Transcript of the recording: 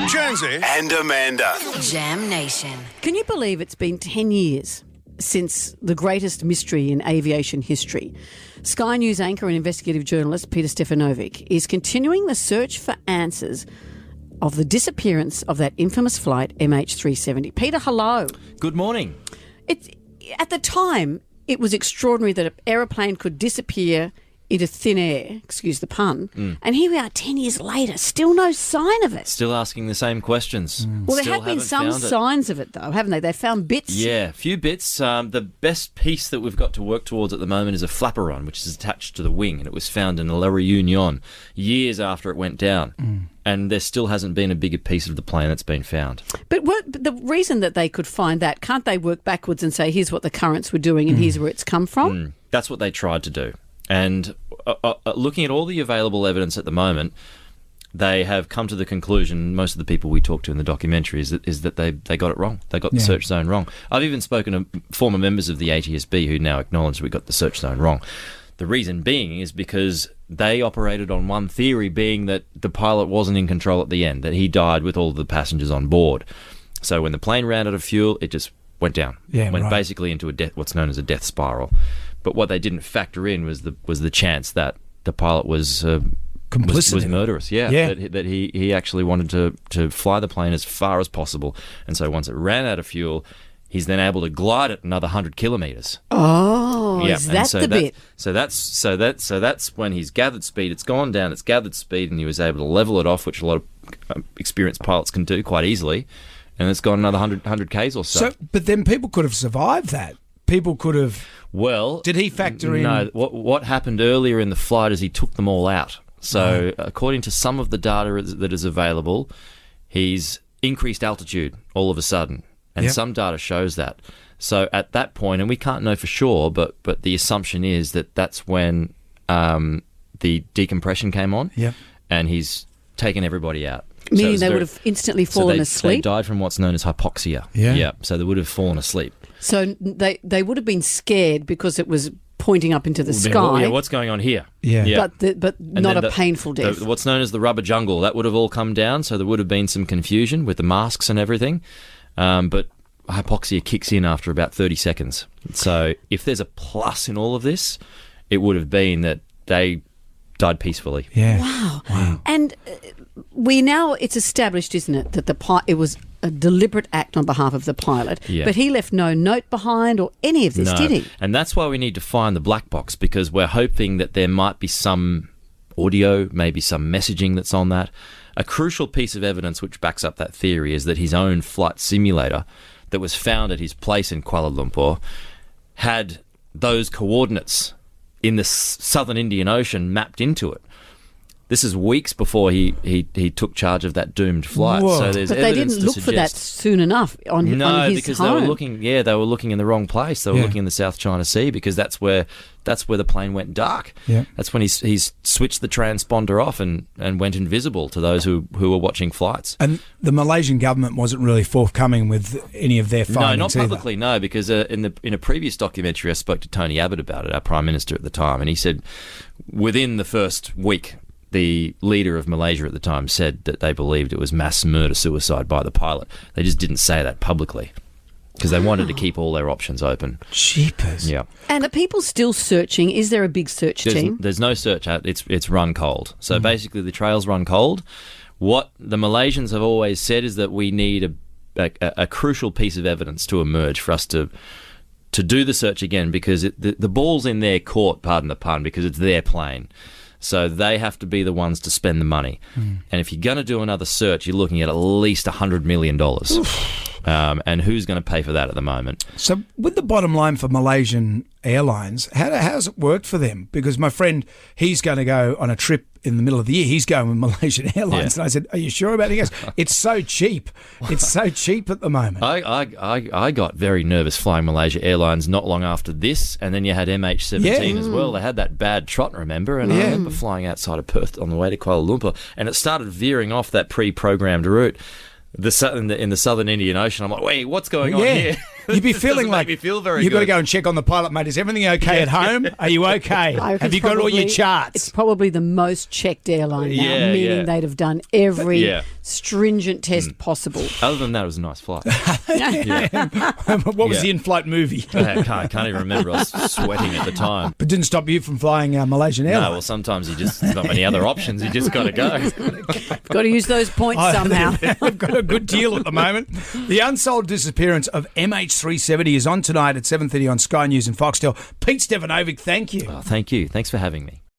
Jonesy and Amanda. Jam Nation. Can you believe it's been 10 years since the greatest mystery in aviation history? Sky News anchor and investigative journalist Peter Stefanovic is continuing the search for answers of the disappearance of that infamous flight MH370. Peter, hello. Good morning. At the time, it was extraordinary that an aeroplane could disappear into thin air, excuse the pun, and here we are 10 years later, still no sign of it. Still asking the same questions. Well, there have been some signs of it, though, haven't they? They found bits. Yeah, a few bits. The best piece that we've got to work towards at the moment is a flaperon, which is attached to the wing, and it was found in La Réunion years after it went down. And there still hasn't been a bigger piece of the plane that's been found. But the reason that they could find that, can't they work backwards and say, here's what the currents were doing and here's where it's come from? That's what they tried to do. And looking at all the available evidence at the moment, they have come to the conclusion, most of the people we talked to in the documentary, is that they got it wrong. They got the search zone wrong. I've even spoken to former members of the ATSB who now acknowledge we got the search zone wrong. The reason being is because they operated on one theory, being that the pilot wasn't in control at the end, that he died with all of the passengers on board. So when the plane ran out of fuel, it just went down. Went basically into what's known as a death spiral. But what they didn't factor in was the chance that the pilot was murderous. That he actually wanted to fly the plane as far as possible, and so once it ran out of fuel, he's then able to glide it another 100 kilometres. Oh, is that the bit? So that's when he's gathered speed. It's gone down. It's gathered speed, and he was able to level it off, which a lot of experienced pilots can do quite easily. And it's gone another 100 k's or so. But then people could have survived that. People could have. Well, did he factor in? No. What happened earlier in the flight is he took them all out. So according to some of the data that is available, he's increased altitude all of a sudden, and some data shows that. So at that point, and we can't know for sure, but the assumption is that that's when the decompression came on, and he's taken everybody out. Meaning they would have instantly fallen asleep? They died from what's known as hypoxia. So they would have fallen asleep. So they would have been scared because it was pointing up into the sky. Yeah, what's going on here? But not a painful death. What's known as the rubber jungle, that would have all come down, so there would have been some confusion with the masks and everything. But hypoxia kicks in after about 30 seconds. So if there's a plus in all of this, it would have been that they died peacefully. Wow. And it's established, isn't it, that it was a deliberate act on behalf of the pilot. But he left no note behind or any of this, did he? And that's why we need to find the black box, because we're hoping that there might be some audio, maybe some messaging that's on that. A crucial piece of evidence which backs up that theory is that his own flight simulator that was found at his place in Kuala Lumpur had those coordinates in the southern Indian Ocean mapped into it. This is weeks before he took charge of that doomed flight. So there's but they didn't look for that soon enough on his because home. they were looking in the wrong place. They were looking in the South China Sea, because that's where the plane went dark. That's when he's switched the transponder off and went invisible to those who were watching flights. And the Malaysian government wasn't really forthcoming with any of their findings. No, not publicly, no, because in a previous documentary I spoke to Tony Abbott about it, our Prime Minister at the time, and he said within the first week, the leader of Malaysia at the time said that they believed it was mass murder-suicide by the pilot. They just didn't say that publicly because they wanted to keep all their options open. Jeepers. Yeah. And are people still searching? Is there a big search team? There's no search out. It's run cold. So basically the trail's run cold. What the Malaysians have always said is that we need a crucial piece of evidence to emerge for us to do the search again, because the ball's in their court, pardon the pun, because it's their plane. So they have to be the ones to spend the money. And if you're going to do another search, you're looking at least $100 million. And who's going to pay for that at the moment? So with the bottom line for Malaysian Airlines, how's it worked for them? Because my friend, he's going to go on a trip in the middle of the year. He's going with Malaysian Airlines. And I said, are you sure about it? He goes, it's so cheap. It's so cheap at the moment. I got very nervous flying Malaysia Airlines not long after this, and then you had MH370 as well. They had that bad trot, remember? And I remember flying outside of Perth on the way to Kuala Lumpur, and it started veering off that pre-programmed route. In the southern Indian Ocean. I'm like, wait, what's going on here? You'd be feeling Doesn't like make me feel very you've got to good. go and check on the pilot, mate. Is everything okay at home? Are you okay? Have you got all your It's charts? probably the most checked airline now, Yeah, meaning yeah. they'd have done every Yeah. stringent test possible. Other than that, it was a nice flight. What was Yeah. the in-flight movie? I can't even remember. I was sweating at the time. But didn't stop you from flying Malaysian No, Airlines. well, sometimes there's not many other options. You just got to go. Got to use those points somehow. I've got a good deal at the moment. The unsolved disappearance of MH370 is on tonight at 7:30 on Sky News and Foxtel. Pete Stefanovic, thank you. Oh, thank you. Thanks for having me.